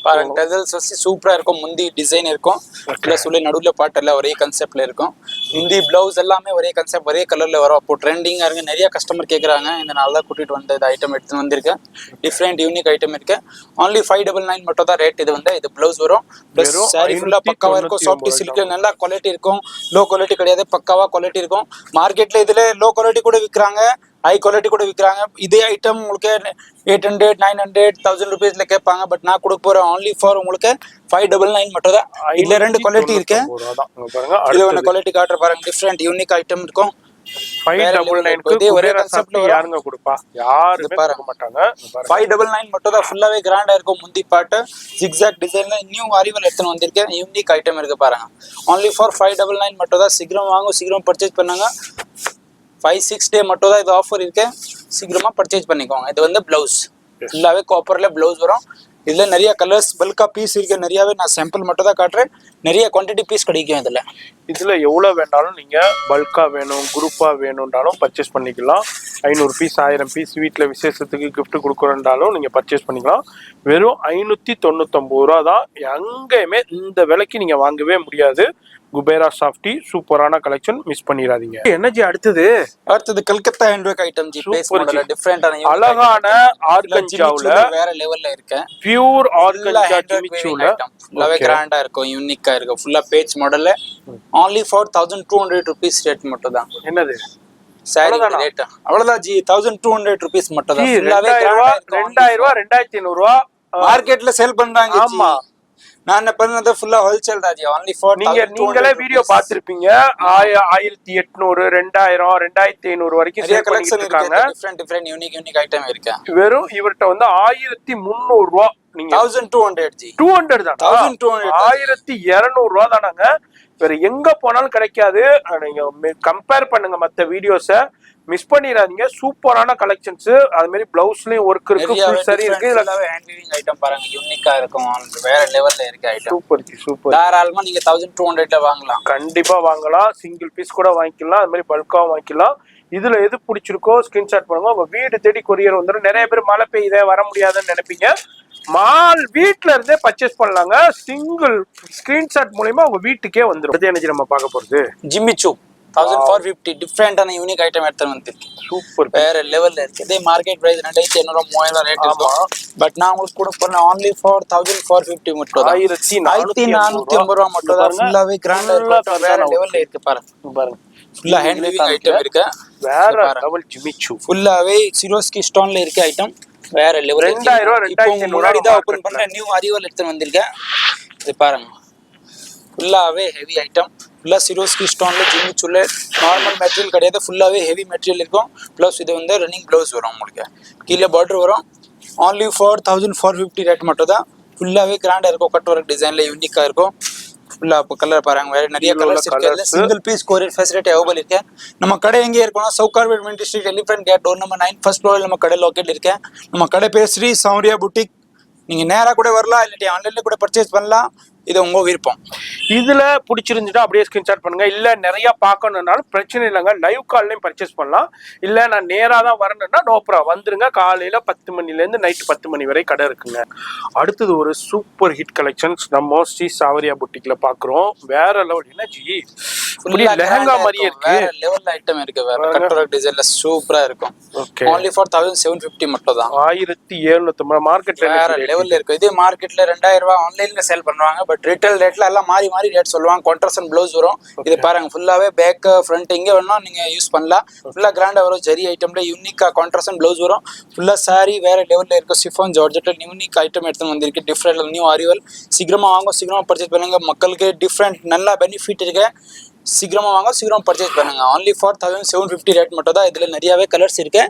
பாருங்க டசல்ஸ் வச்சு சூப்பரா இருக்கும். முந்தி டிசைன் இருக்கும். பிளஸ் உள்ள நடுவுல பாட்டு எல்லாம் ஒரே கான்செப்ட்ல இருக்கும். முந்தி பிளவுஸ் எல்லாமே ஒரே கான்செப்ட் ஒரே கலர்ல வரும். அப்போ ட்ரெண்டிங்கா இருக்கு. நிறைய கஸ்டமர் கேட்கறாங்க. இந்த நாள் தான் கூட்டிட்டு வந்து இந்த ஐட்டம் எடுத்து வந்திருக்கேன். டிஃப்ரெண்ட் யூனிக் ஐட்டம் இருக்கு. only 599 மட்டும் தான் ரேட். இது வந்து இது பிளவுஸ் வரும். பிளஸ் சாரி ஃபுல்லா பக்காவா இருக்கும். சாஃப்ட் சில்க் நல்ல குவாலிட்டி இருக்கும். லோ குவாலிட்டி கிடையாது. பக்காவா குவாலிட்டி இருக்கும். மார்க்கெட்ல இதுல லோ குவாலிட்டி கூட விற்கிறாங்க, ஹை குவாலிட்டி கூட விற்கிறாங்க. இதே ஐட்டம் உங்களுக்கு 800 900 1000 ரூபீஸ்ல கேட்பாங்க. பட் நான் கொடுக்க போறேன் only for உங்களுக்கு 599 மட்டும் தான். இதுல 2 குவாலிட்டி இருக்கு. இது ஒன்னு குவாலிட்டி காட்டுற பாருங்க. டிஃப்ரெண்ட் யூனிக் ஐட்டம் இருக்கும். 599 ஒரே கான்செப்ட்ல யாருங்க கொடுப்பா? யாரும் பார்க்க மாட்டாங்க. 599 மட்டும் தான். ஃபுல்லாவே கிராண்டா இருக்கும். முந்தி பாட்டு ஜிக்ஸாக் டிசைன்ல நியூ அரைவல் எடுத்து வந்திருக்கேன். யூனிக் ஐட்டம் இருக்கு பாருங்க. only for 599 மட்டும் தான். சீக்கிரம் வாங்க, சீக்கிரம் பர்ச்சேஸ் பண்ணுங்க. 5-6 டே மட்டும் தான் இது ஆஃபர் இருக்கு. சீக்கிரமா பர்ச்சேஸ் பண்ணிக்கோங்க. இது வந்து பிளவுஸ் ஃபுல்லாவே காப்பர்ல பிளவுஸ் வரும். இதுல நிறைய கலர்ஸ் பல்கா பீஸ் இருக்கு. நிறையவே நான் சாம்பிள் மட்டும் தான் காட்டுறேன். நிறைய குவான்டிட்டி பீஸ் கிடைக்கும் இதுல. இதுல எவ்வளவு வேண்டாலும் நீங்க பல்கா வேணும், குரூப்பா வேணும்னாலும் பர்ச்சேஸ் பண்ணிக்கலாம். 500 பீஸ் 1000 பீஸ் வீட்டுல விசேஷத்துக்கு கிஃப்ட் கொடுக்குறோம்னாலும் நீங்க பர்ச்சேஸ் பண்ணிக்கலாம். வெறும் 599 ரூபா தான். எங்கேயுமே இந்த விலைக்கு நீங்க வாங்கவே முடியாது. குபேரா சாஃப்டி சூப்பரான கலெக்ஷன், மிஸ் பண்ணிடாதீங்க. எனர்ஜி அடுத்தது கல்கத்தா ஹேண்ட்வேக் ஐட்டம் ஜி. பேஸ் மாடல்ல டிஃபரெண்டான அழகான ஆர்கன்ஜாவுல வேற லெவல்ல இருக்கு. பியூர் ஆர்கன்ஜா ஜிமிச்சூல ஃபுல்லாவே கிராண்டா இருக்கும். யூனிக்கா இருக்கும். ஃபுல்லா பேஜ் மாடல்ல only for 1200 ரூபீஸ் ரேட் மட்டும் தான். என்னது சாரி ரேட் அவ்வளவுதான் ஜி. 1200 ரூபீஸ் மட்டும் தான். ஃபுல்லாவே 2000 ரூபாய் 2500 ரூபாய் மார்க்கெட்ல சேல் பண்றாங்க. ஆமா, நான் என்ன பண்ணது ஃபுல்லா ஹோல்சேல் ராஜி only for நீங்களே வீடியோ பார்த்திருப்பீங்க 1800 2000 2500 வரைக்கும் நிறைய சேல் கலெக்ஷன் பண்ணிட்டு இருக்காங்க. இருக்கு டிஃபரெண்ட் யூனிக் ஐட்டம் இருக்கு. வெறும் இவர்ட்ட வந்து 1300 ரூபாய், நீங்க 1200 ஜி 200 தான் 1200 1200 ரூபாய் தானாங்க. வேற எங்க போனாலும் கிடைக்காது. நீங்க கம்பேர் பண்ணுங்க மத்த வீடியோஸ, மிஸ் பண்ணிடாதீங்க. சூப்பரான கலெக்ஷன்ஸ். அது மாதிரி பிளவுஸ்லயும் ஒர்க் இருக்கு, ஃபுல் சரி இருக்கு. இதுல ஹேண்ட் வீவிங் ஐட்டம் பாருங்க, யூனிக்கா இருக்கும், வேற லெவல்ல இருக்கு ஐட்டம். சூப்பர். தாராளமா நீங்க 1200ல வாங்கலாம். கண்டிப்பா வாங்கலாம். சிங்கிள் பீஸ் கூட வாங்கிக்கலாம், அது மாதிரி பல்காவும் வாங்கிக்கலாம். இதுல எது பிடிச்சிருக்கோ ஸ்கிரீன்ஷாட் பண்ணுங்க. உங்க வீடு தேடி கொரியர் வந்துடும். நிறைய பேர் மழை பெய்யுதே வர முடியாதுன்னு நினைப்பீங்க. வீட்ல இருந்தே பர்ச்சேஸ் பண்ணலாங்க. சிங்கிள் ஸ்கிரீன்ஷாட் மூலமா உங்க வீட்டுக்கே வந்துடும். என்ன நம்ம பார்க்க போறது ஜிம்மிச்சூ 1450 டிஃபரெண்டான யூனிக் ஐட்டம் எடுத்து வந்திருக்கு. சூப்பர், வேற லெவல்ல இருக்கு. இதே மார்க்கெட் பிரைஸ் 2800 3000 ரேட் இருக்கும். பட் நான் உங்களுக்கு கூட பண்ண only for 1450 மட்டும் தான். 1450 ரூபாய் மட்டும் தான். ஃபுல்லாவே கிராண்டா இருக்கு. வேற லெவல்ல இருக்கு பாருங்க. ஃபுல்லா ஹேண்ட் வீவிங் ஐட்டம் இருக்கு. வேற லெவல் ஜிமிச்சூ. ஃபுல்லாவே சிரோஸ்கி ஸ்டோன்ல இருக்கு ஐட்டம். வேற லெவல். 2000 இப்போ முன்னாடி தான் ஓபன் பண்ண நியூ அரிவல் எடுத்து வந்திருக்கேன். இது பாருங்க, ஃபுல்லாவே ஹெவி ஐட்டம். ஃபுல்லா சிரோஸ்கி ஸ்டோன்ல ஜிமிச்சூல நார்மல் மெட்டீரியல் கிடையாது. ஃபுல்லாவே ஹெவி மெட்டீரியல் இருக்கும். ப்ளஸ் இது வந்து ரன்னிங் ப்ளவுஸ் வரும். உங்களுக்கு கீழே பார்டர் வரும். only for 1450 ரேட் மட்டும் தான். ஃபுல்லாவே கிராண்டா இருக்கும். கட் ஒர்க் டிசைன்ல யூனிக்கா இருக்கும். ஃபுல்லா கலர் பாருங்க, வேற நிறைய கலர்ஸ் இருக்கு. Single piece courier facility available இருக்கு. நம்ம கடை எங்கே இருக்குன்னா Sowcarpet main district elephant gate door number 9 first ஃப்ளோர்ல நம்ம கடை லொகேட் இருக்கு. நம்ம கடை பேர் ஸ்ரீ சௌரியா புட்டிக். நீங்க நேரா கூட வரலாம், இல்லாட்டி ஆன்லைன்ல கூட பர்ச்சேஸ் பண்ணலாம். இது உங்க விருப்பம். இதுல பிடிச்சிருந்துட்டா அப்படியே ஸ்கிரீன்ஷாட் பண்ணுங்க. இல்ல நிறைய பார்க்கணும்னாலும் பிரச்சனை இல்லைங்க, லைவ் கால்லையும் பர்ச்சேஸ் பண்ணலாம். இல்ல நான் நேரா தான் வரணும்னா நோ ப்ராப்ளம், வந்துருங்க. காலையில 10 மணில இருந்து நைட் 10 மணி வரை கடை இருக்குங்க. அடுத்தது ஒரு சூப்பர் ஹிட் கலெக்ஷன்ஸ் நம்ம ஸ்ரீ சாவரியா புட்டிக்ல பாக்குறோம். வேற லெவல். என்ன ஜி லெஹங்கா மாதிரியே இருக்கு. வேற லெவல் ஐட்டம் இருக்கு. வேற கட் ஒர்க் டிசைன்ல சூப்பரா இருக்கும். only for 1750 மட்டும் தான். 1750 மார்க்கெட்ல வேற லெவல்ல இருக்கு. இதே மார்க்கெட்ல 2000 ரூபாய் ஆன்லைன்ல சேல் பண்றாங்க. பட் ரீட்டைல் ரேட்ல எல்லாம் மாறி ரேட் சொல்லுவாங்க. கான்ட்ராஸ்ட் ப்ளவுஸ் வரும். இது பாருங்க, ஃபுல்லாவே பேக் ஃப்ரண்ட் எங்க வேணா நீங்க யூஸ் பண்ணலாம். ஃபுல்லா கிராண்டா வரும். ஜெரி ஐட்டம்ல யூனிக்கா கான்ட்ராஸ்ட் ப்ளவுஸ் வரும். ஃபுல்லா சாரி வேற லெவல்ல இருக்கு. சிஃபான் ஜார்ஜெட்ல யூனிக் ஐட்டம் எடுத்து வந்திருக்கு. Different new arrival. சீக்கிரமா வாங்க, சீக்கிரமா பர்ச்சேஸ் பண்ணுங்க. மக்களுக்கு டிஃபரெண்ட் நல்ல பெனிஃபிட் இருக்கு. சீக்கிரமா வாங்க, சீக்கிரமா பர்ச்சேஸ் பண்ணுங்க. only for 1750 ரேட் மட்டும் தான். இதுல நிறையவே கலர்ஸ் இருக்கு.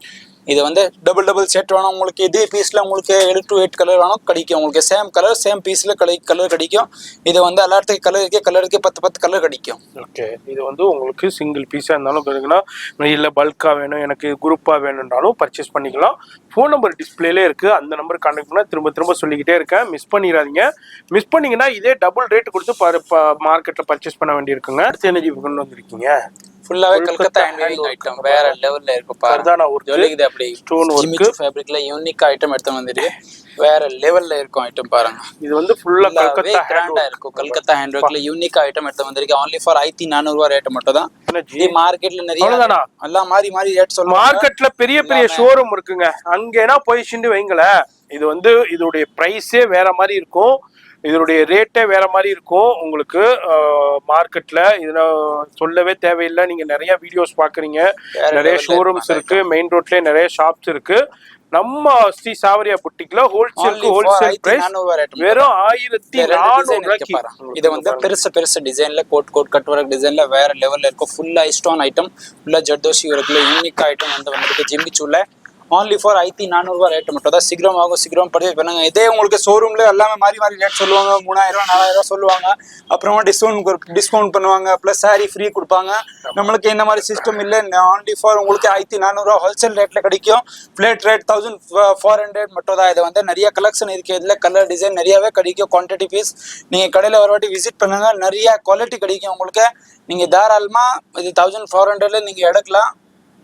இது வந்து டபுள் செட் வேணும் உங்களுக்கு. இதே பீஸ்ல உங்களுக்கு 7 to 8 கலர் வேணும் கிடைக்கும். உங்களுக்கு சேம் கலர் சேம் பீஸ்ல கலர் கிடைக்கும். இது வந்து எல்லாத்துக்கும் கலருக்கு 10 கலர் கிடைக்கும். ஓகே, இது வந்து உங்களுக்கு சிங்கிள் பீஸா இருந்தாலும் கிடைக்குன்னா, இல்ல பல்கா வேணும், எனக்கு குரூப்பா வேணும்னாலும் பர்ச்சேஸ் பண்ணிக்கலாம். ஃபோன் நம்பர் டிஸ்பிளேலே இருக்கு. அந்த நம்பர் கான்டாக்ட் பண்ணா திரும்ப சொல்லிக்கிட்டே இருக்கேன். மிஸ் பண்ணிடாதீங்க. மிஸ் பண்ணீங்கன்னா இதே டபுள் ரேட் கொடுத்து மார்க்கெட்ல பர்ச்சேஸ் பண்ண வேண்டியிருக்குங்க. அடுத்து என்ன கொண்டு வந்திருக்கீங்க? ஃபுல்லாவே கல்கத்தா ஹேண்ட் வீவிங் ஐட்டம். வேற லெவல்ல இருக்கு பாருங்க. ஜொலிக்குது அப்படி ஸ்டோன் வர்க் ஃபேப்ரிக்ல யூனிக் ஐட்டம் எடுத்து வந்திருக்கு. வேற லெவல்ல இருக்கும் ஐட்டம் பாருங்க. இது வந்து ஃபுல்லா கல்கத்தா கிராண்டா இருக்கும். கல்கத்தா ஹேண்ட் ஒர்க்ல யூனிக் ஐட்டம் எடுத்து வந்திருக்கு. only for 1400 ரூபாய் ரேட் மட்டும் தான். இந்த மார்க்கெட்ல நிறைய எல்லாம் மாறி ரேட் சொல்லுவாங்க. மார்க்கெட்ல பெரிய ஷோரூம் இருக்குங்க. அங்கேனா போய் சிண்டு வைங்களே. இது வந்து இதோடைய பிரைஸே வேற மாதிரி இருக்கும். இதனுடைய ரேட்டே வேற மாதிரி இருக்கும். உங்களுக்கு மார்க்கெட்ல இதுல சொல்லவே தேவையில்லை. நீங்க நிறைய வீடியோஸ் பாக்குறீங்க, நிறைய ஷோரூம்ஸ் இருக்கு, மெயின் ரோட்லயே நிறைய ஷாப்ஸ் இருக்கு. நம்ம ஸ்ரீ சாவரியா புட்டிக்ல ஹோல்சேல் பிரைஸ் வெறும் 1400 ரூபாய்க்கு. இது வந்து பெருசு டிசைன்ல கோட் கட் ஒர்க் டிசைன்ல வேற லெவல்ல இருக்கும். ஃபுல்லா ஸ்டோன் ஐட்டம், ஃபுல்லா ஜர்தோஷி ஒர்க்ல யூனிக் ஐட்டம் வந்து ஜிம்மிச்சூல only for 1400 ரூபாய் ரேட் மட்டும் தான். சீக்கிரம் ஆகும், சீக்கிரம் பர்ச்சேஸ் பண்ணுங்க. இதே உங்களுக்கு ஷோரூம்ல எல்லாமே மாறி ரேட் சொல்லுவாங்க. 3000 4000 சொல்லுவாங்க. அப்புறமா டிஸ்கவுண்ட் பண்ணுவாங்க. பிளஸ் சாரி ஃப்ரீ கொடுப்பாங்க. நம்மளுக்கு இந்த மாதிரி சிஸ்டம் இல்லை. only for உங்களுக்கு 1400 ரூபாய் ஹோல்சேல் ரேட்ல கிடைக்கும். பிளேட் ரேட் 1400 மட்டும் தான். இது வந்து நிறைய கலெக்ஷன் இருக்கு. இதுல கலர் டிசைன் நிறையவே கிடைக்கும். குவான்டிட்டி பீஸ் நீங்க கடையில ஒரு வாட்டி விசிட் பண்ணுங்க. நிறைய குவாலிட்டி கிடைக்கும் உங்களுக்கு. நீங்க தாராளமா இது 1400ல நீங்க எடுக்கலாம்.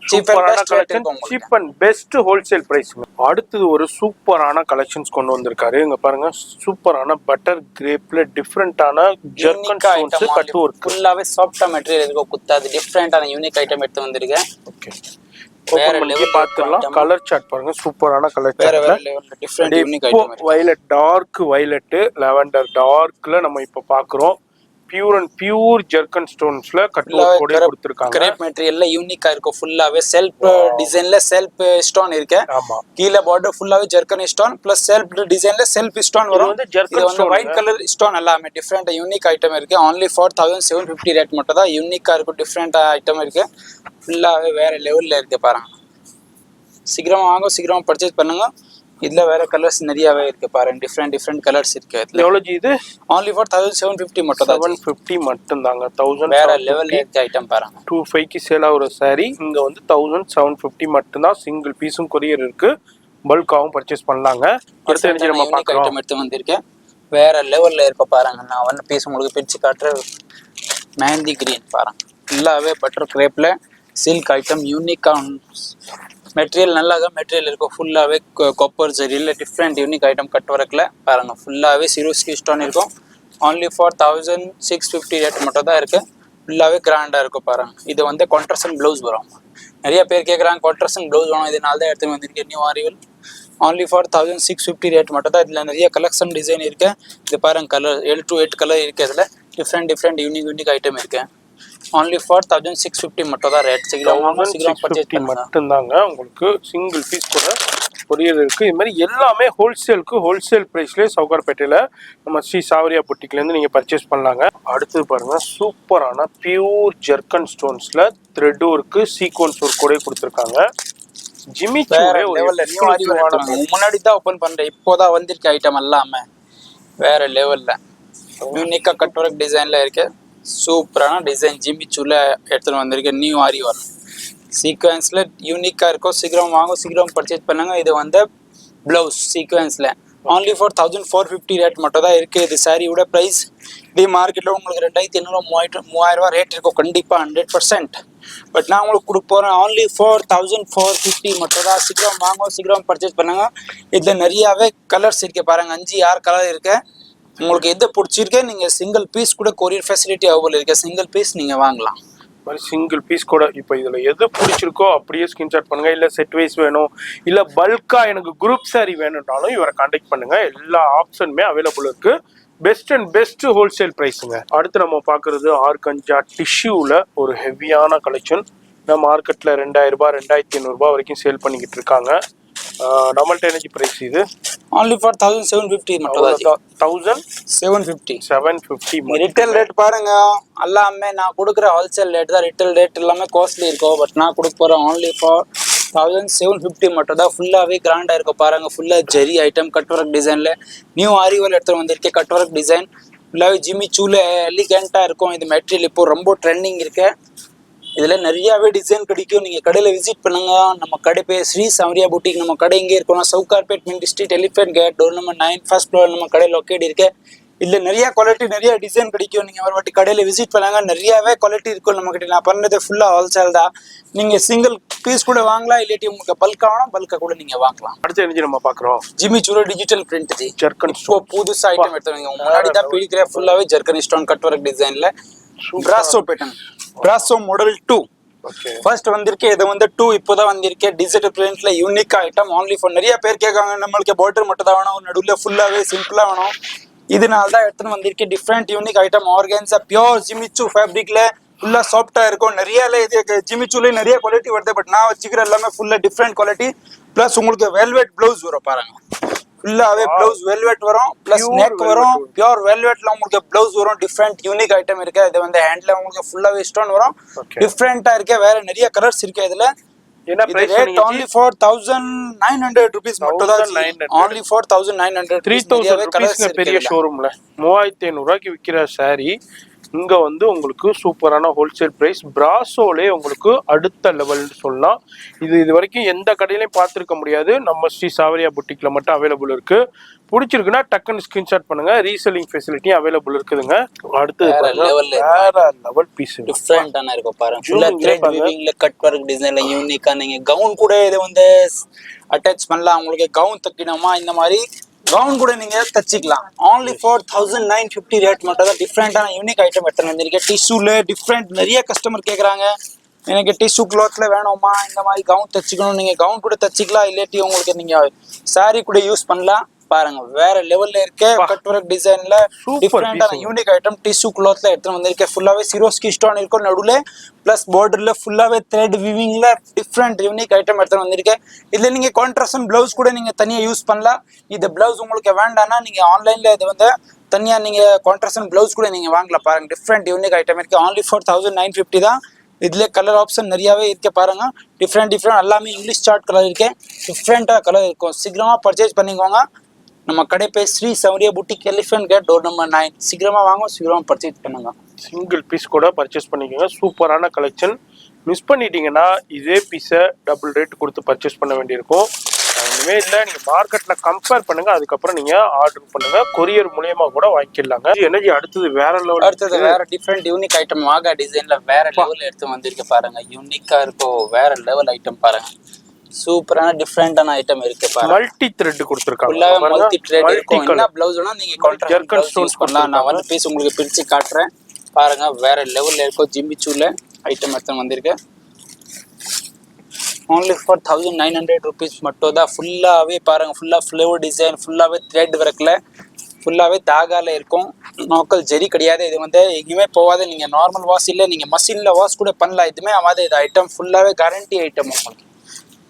Cheap and best wholesale price. அடுத்தது ஒரு சூப்பரான கலெக்ஷன்ஸ் கொண்டு வந்திருக்காரு. இங்க பாருங்க, சூப்பரான பட்டர் கிரேப்ல டிஃபரெண்டான ஜர்கன் ஸ்டோன்ஸ் கட் வர்க். ஃபுல்லாவே சாஃப்ட்டா மெட்டீரியல் இருக்கு. குத்தாது டிஃபரெண்டான யூனிக் ஐட்டம் எடுத்து வந்திருக்கேன். ஓகே, ஓபன் பண்ணி பார்த்துடலாம். கலர் சார்ட் பாருங்க, சூப்பரான கலர் சார்ட்ல different unique item. Violet, dark violet, lavender டார்க்ல நம்ம இப்ப பாக்குறோம். பியூர் ஜெர்கன் ஸ்டோன்ஸ்ல கட் ஒர்க் கூட கொடுத்திருக்காங்க. கிரேப் மெட்டீரியல்ல யூனிக்கா இருக்கும். ஃபுல்லாவே செல்ஃப் டிசைன்ல செல்ஃப் ஸ்டோன் இருக்கு. ஆமா, கீழ பார்டர் ஃபுல்லாவே ஜெர்கன் ஸ்டோன் பிளஸ் செல்ஃப் டிசைன்ல செல்ஃப் ஸ்டோன் வரும். இது வந்து ஒயிட் கலர் ஸ்டோன் எல்லாமே டிஃபரெண்ட் யூனிக் ஐட்டம் இருக்கு. only for 1750 ரேட் மட்டும் தான் யூனிக்கா இருக்கும். டிஃபரெண்ட் ஐட்டம் இருக்கு. ஃபுல்லாவே வேற லெவல்ல இருக்கு பாருங்க. சீக்கிரமா வாங்க, சீக்கிரமா பர்ச்சேஸ் பண்ணுங்க. இதுல வேற கலர்ஸ் நிறையவே இருக்கு பாருங்க. டிஃபரெண்ட் கலர்ஸ் இருக்கு. எவ்வளவு இது? only for 1750 மட்டும் தான். 750 மட்டும் தாங்க. 1000 வேற லெவல்ல இருக்கு ஐட்டம் பாருங்க. 25 க்கு சேல் ஆகுற saree இங்க வந்து 1750 மட்டும் தான். சிங்கிள் பீஸும் கொரியர் இருக்கு. பல்காவும் பர்ச்சேஸ் பண்ணலாங்க. அடுத்து என்ன நம்ம பார்க்கலாம். ஐட்டம் எடுத்து வந்திருக்கேன். வேற லெவல்ல இருக்க பாருங்க. நான் வந்து பீஸ் உங்களுக்கு பிரிச்சு காட்டுறேன். மெஹந்தி கிரீன் பாருங்க. ஃபுல்லாவே பட்டர் கிரேப்ல சில்க் ஐட்டம் யூனிக்கா மெட்டீரியல் நல்லா மெட்டீரியல் இருக்கும். ஃபுல்லாவே காப்பர் ஜரியில் டிஃப்ரெண்ட் யூனிக் ஐட்டம் கட் ஒர்க்கில் பாருங்க. ஃபுல்லாவே சிரோஸ்கி ஸ்டோன் இருக்கும். only for 1650 ரேட் மட்டும் தான் இருக்கு. ஃபுல்லாவே கிராண்டா இருக்கும் பாருங்க. இது வந்து கான்ட்ராஸ்ட் ப்ளவுஸ் வரும். நிறைய பேர் கேட்குறாங்க கான்ட்ராஸ்ட் ப்ளவுஸ் வேணும், இதனால தான் எடுத்து வந்திருக்கேன் new arrival. only for 1650 rate மட்டும் தான். இதில் நிறைய கலெக்ஷன் டிசைன் இருக்கு. இது பாருங்க கலர் 7 to 8 கலர் இருக்கு. இதில் டிஃப்ரெண்ட் யூனிக் ஐட்டம் இருக்கு. only for 1650 மட்டும் தான் ரேட். சீக்கிரம் பர்ச்சேஸ் பண்ணுங்க. மட்டும் தாங்க. உங்களுக்கு சிங்கிள் பீஸ் கூட கொரியர் இருக்கு. இது மாதிரி எல்லாமே ஹோல்சேல் பிரைஸ்லேயே சவுகார்பேட்டையில நம்ம ஸ்ரீ சாவரியா புட்டிக்ல இருந்து நீங்க பர்ச்சேஸ் பண்ணலாங்க. அடுத்து பாருங்க சூப்பரான பியூர் ஜெர்கன் ஸ்டோன்ஸ்ல த்ரெட் ஒர்க் சீக்வன்ஸ் ஒர்க் கூட கொடுத்துருக்காங்க. ஜிம்மி முன்னாடி தான் ஓபன் பண்றேன். இப்போதான் வந்திருக்க ஐட்டம் எல்லாமே வேற லெவல்ல யூனிக்கா கட் ஒர்க் டிசைன்ல இருக்கு. சூப்பரான டிசைன் ஜிம்மி சூல எடுத்துட்டு வந்திருக்கேன். நியூ ஆரிவல் சீக்வன்ஸ்ல யூனிக்கா இருக்கும். சீக்கிரம் வாங்க, சீக்கிரம் பர்ச்சேஸ் பண்ணுங்க. இது வந்து பிளவுஸ் சீக்வன்ஸ்ல only for 1450 ரேட் மட்டும் தான் இருக்கு. இது சாரியோட பிரைஸ் இதே மார்க்கெட்ல உங்களுக்கு 2500 3000 ரேட் இருக்கும் கண்டிப்பா 100%. பட் நான் உங்களுக்கு கொடுக்க போறேன் only for 1450 மட்டும் தான். சீக்கிரம் வாங்க, சீக்கிரம் பர்ச்சேஸ் பண்ணுங்க. இதுல நிறையவே கலர்ஸ் இருக்கு பாருங்க. 5-6 கலர் இருக்கு. உங்களுக்கு எது பிடிச்சிருக்கு நீங்க சிங்கிள் பீஸ் கூட கொரியர் ஃபெசிலிட்டி அவைலபிள் இருக்கு. சிங்கிள் பீஸ் நீங்க வாங்கலாம். சிங்கிள் பீஸ் கூட இப்போ இதுல எது பிடிச்சிருக்கோ அப்படியே ஸ்கிரீன்ஷாட் பண்ணுங்க. இல்ல செட் வைஸ் வேணும், இல்ல பல்கா எனக்கு குரூப் சாரி வேணும்னாலும் இவரை கான்டாக்ட் பண்ணுங்க. எல்லா ஆப்ஷனுமே அவைலபிள் இருக்கு. பெஸ்ட் ஹோல்சேல் பிரைஸுங்க. அடுத்து நம்ம பாக்குறது ஆர்கஞ்சா டிஷ்யூல ஒரு ஹெவியான கலெக்ஷன். நம்ம மார்க்கெட்ல 2000 ரூபாய் 2500 ரூபாய் வரைக்கும் சேல் பண்ணிக்கிட்டு இருக்காங்க. நம்மள்ட்ட எனர்ஜி பிரைஸ் இது only for 1750 மட்டும் தான். 1750 ரிட்டேல் ரேட் பாருங்க. எல்லாமே நான் கொடுக்குற ஹோல்சேல் ரேட் தான். ரிட்டேல் ரேட் எல்லாமே காஸ்ட்லி இருக்கும். பட் நான் கொடுக்க போறேன் only for 1750 மட்டும் தான். ஃபுல்லாவே கிராண்டா இருக்கும் பாருங்க. ஃபுல்லா ஜெரி ஐட்டம் கட் ஒர்க் டிசைன்ல நியூ ஆரிவல் எடுத்து வந்திருக்கேன். கட் ஒர்க் டிசைன் ஃபுல்லாவே ஜிம்மி சூல எலிகென்ட்டா இருக்கும். இந்த மெட்டீரியல் இப்போ ரொம்ப ட்ரெண்டிங் இருக்கு. இதுல நிறையவே டிசைன் கிடைக்கும். நீங்க கடையில விசிட் பண்ணுங்க. நம்ம கடை பேர் ஸ்ரீ சாவரியா புட்டிக். நம்ம கடை எங்கே இருக்கணும்? Sowcarpet mint street elephant gate door number 9 first floor நம்ம கடை லொக்கேட் இருக்கு. இதுல நிறைய குவாலிட்டி நிறைய டிசைன் கிடைக்கும். நீங்க ஒரு வாட்டி கடையில விசிட் பண்ணுங்க. நிறையவே குவாலிட்டி இருக்கும் நம்ம கிட்ட. நான் பண்ணது ஃபுல்லா ஹோல்சேல் தான். நீங்க சிங்கிள் பீஸ் கூட வாங்கலாம். இல்லாட்டி உங்களுக்கு பல்கா வேணும் பல்கா கூட நீங்க வாங்கலாம். அடுத்து என்ன நம்ம பாக்குறோம்? ஜிம்மி சூரோ டிஜிட்டல் பிரிண்ட் ஜி ஜெர்கன் இப்போ புதுசா ஐட்டம் எடுத்துவீங்க. முன்னாடி தான் பிடிக்கிற ஃபுல்லாவே ஜெர்கன் ஸ்டோன் கட் ஒர்க் டிசைன்ல brasso pattern brasso model 2 first வந்திருக்கு. இது வந்து 2 இப்போதான் வந்திருக்கு. டிஜிட்டல் பிரிண்ட்ல யூனிக் ஐட்டம் only for நிறைய பேர் கேட்காங்க நம்மளுக்கு பார்டர் மட்டும் தான் வேணும், நடுவில் ஃபுல்லாவே சிம்பிளா வேணும். இதனால தான் எடுத்துன்னு வந்திருக்கு. Different unique item organza pure Jimmy Choo ஃபேப்ரிக்ல ஃபுல்லா சாஃப்டா இருக்கும். நிறைய இது ஜிமிச்சுல நிறைய குவாலிட்டி வருது. பட் நான் வச்சுக்கிற எல்லாமே ஃபுல்லா டிஃப்ரெண்ட் குவாலிட்டி. பிளஸ் உங்களுக்கு வெல்வெட் ப்ளவுஸ் வரும் பாருங்க. ஃபுல்லாவே ப்ளவுஸ் வெல்வெட் வரும். பிளஸ் நெக் வரும். பியூர் வெல்வெட்ல உங்களுக்கு ப்ளவுஸ் வரும். டிஃப்ரெண்ட் யூனிக் ஐட்டம் இருக்கு. இது வந்து ஹேண்ட்ல உங்களுக்கு ஃபுல்லாவே ஸ்டோன் வரும். டிஃப்ரெண்டா இருக்கு. வேற நிறைய கலர்ஸ் இருக்கு. இதுல என்ன price rate only for 1900 rupees மட்டும் தான். only for 1900 3000 rupees பெரிய ஷோரூம்ல 3500 ரூபாய்க்கு விக்கிற சாரி இங்க வந்து உங்களுக்கு சூப்பரான ஹோல்சேல் பிரைஸ். பிராசோலே உங்களுக்கு அடுத்த லெவல்னு சொல்லலாம். இது வரைக்கும் எந்த கடையிலையும் பார்த்துருக்க முடியாது. நம்ம ஸ்ரீ சாவரியா புட்டிக்ல மட்டும் அவைலபிள் இருக்கு. பிடிச்சிருக்குன்னா டக்குன்னு ஸ்கிரீன்ஷாட் பண்ணுங்க. ரீசெல்லிங் ஃபெசிலிட்டி அவைலபிள் இருக்குதுங்க. அடுத்து வேற லெவல் பீஸ் டிஃபரெண்டான இருக்கும் பாருங்க. ஃபுல்லா த்ரெட் வீவிங்ல கட் வர்க் டிசைன்ல யூனிக்கா நீங்க கவுன் கூட இதை வந்து அட்டாச் பண்ணலாம். உங்களுக்கு கவுன் தைக்கணுமா இந்த மாதிரி கவுன் கூட நீங்க தச்சிக்கலாம். only for 1950 ரேட் மட்டும் தான். டிஃப்ரெண்டான யூனிக் ஐட்டம் எடுத்து வந்திருக்கேன். டிஷ்யூல டிஃப்ரெண்ட் நிறைய கஸ்டமர் கேட்குறாங்க எனக்கு டிஷ்யூ கிளாத்ல வேணுமா இந்த மாதிரி கவுன் தச்சுக்கணும். நீங்க கவுன் கூட தச்சிக்கலாம். இல்லாட்டி உங்களுக்கு நீங்க சாரி கூட யூஸ் பண்ணலாம். பாருங்க வேற லெவல்ல இருக்க கட் ஒர்க் டிசைன்ல டிஃபரெண்டான யூனிக் ஐட்டம் டிஷ்யூ கிளாத்ல எடுத்து வந்திருக்கேன். ஃபுல்லாவே சிரோஸ்கி ஸ்டோன் இருக்கும் நடுவுல பிளஸ் பார்டர்ல ஃபுல்லாவே த்ரெட் வீவிங்ல டிஃப்ரெண்ட் யூனிக் ஐட்டம் எடுத்து வந்திருக்கேன். இதுல நீங்க கான்ட்ராஸ்ட் பிளவுஸ் கூட நீங்க தனியா யூஸ் பண்ணலாம். இந்த பிளவுஸ் உங்களுக்கு வேண்டாம்னா நீங்க ஆன்லைன்ல இது வந்து தனியா நீங்க கான்ட்ராஸ்ட் பிளவுஸ் கூட நீங்க வாங்கலாம். பாருங்க டிஃப்ரெண்ட் யூனிக் ஐட்டம் இருக்கு. only for 1950 தான். இதுல கலர் ஆப்ஷன் நிறையவே இருக்கு பாருங்க. டிஃப்ரெண்ட் எல்லாமே இங்கிலீஷ் சார்ட் கலர் இருக்கு. டிஃப்ரெண்டா கலர் இருக்கும். சீக்கிரமா பர்ச்சேஸ் பண்ணிக்கோங்க. நம்ம கடை பேர் Sri Sowriya boutique elephant gate door number 9. சீக்கிரமா வாங்க, சீக்கிரமா பர்ச்சேஸ் பண்ணுங்க. சிங்கிள் பீஸ் கூட பர்ச்சேஸ் பண்ணிக்கோங்க. சூப்பரான கலெக்ஷன். மிஸ் பண்ணிட்டீங்கன்னா இதே பீஸை டபுள் ரேட் கொடுத்து பர்ச்சேஸ் பண்ண வேண்டியிருக்கும். இனிமே இல்லை, நீங்க மார்க்கெட்ல கம்பேர் பண்ணுங்க, அதுக்கப்புறம் நீங்க ஆர்டர் பண்ணுங்க. கொரியர் மூலியமா கூட வாங்கிக்கலாங்க. எனர்ஜி அடுத்தது வேற லெவல். அடுத்தது வேற டிஃப்ரெண்ட் யூனிக் ஐட்டம் வாகா டிசைன்ல வேற லெவல் எடுத்து வந்திருக்கு பாருங்க. யூனிக்கா இருக்கும், வேற லெவல் ஐட்டம் பாருங்க. சூப்பரான டிஃப்ரெண்டான ஐட்டம் இருக்கு பாருங்க. மல்டி த்ரெட் கொடுத்திருக்காங்க. ஃபுல்லாவே மல்டி த்ரெட் இருக்கும். என்ன பிளவுஸ்னா நீங்க கான்ட்ராஸ்ட் யூஸ் பண்ணலாம். நான் வந்து பீஸ் உங்களுக்கு பிரிச்சு காட்டுறேன் பாருங்க. வேற லெவல்ல இருக்கும். ஜிம்பிச்சூல ஐட்டம் எடுத்து வந்திருக்கு. only for 1900 rupees மட்டும் தான். ஃபுல்லாவே பாருங்க, ஃபுல்லா ஃப்ளவர் டிசைன், ஃபுல்லாவே த்ரெட் ஒர்க்ல, ஃபுல்லாவே தாகால இருக்கும். நோக்கல் ஜெரி கிடையாது. இது வந்து எங்கேயுமே போகாது. நீங்க நார்மல் வாஷ் இல்லை, நீங்க மஷின்ல வாஷ் கூட பண்ணலாம். இதுமே ஆகாது. இது ஐட்டம் ஃபுல்லாவே கேரண்டி ஐட்டம் உங்களுக்கு.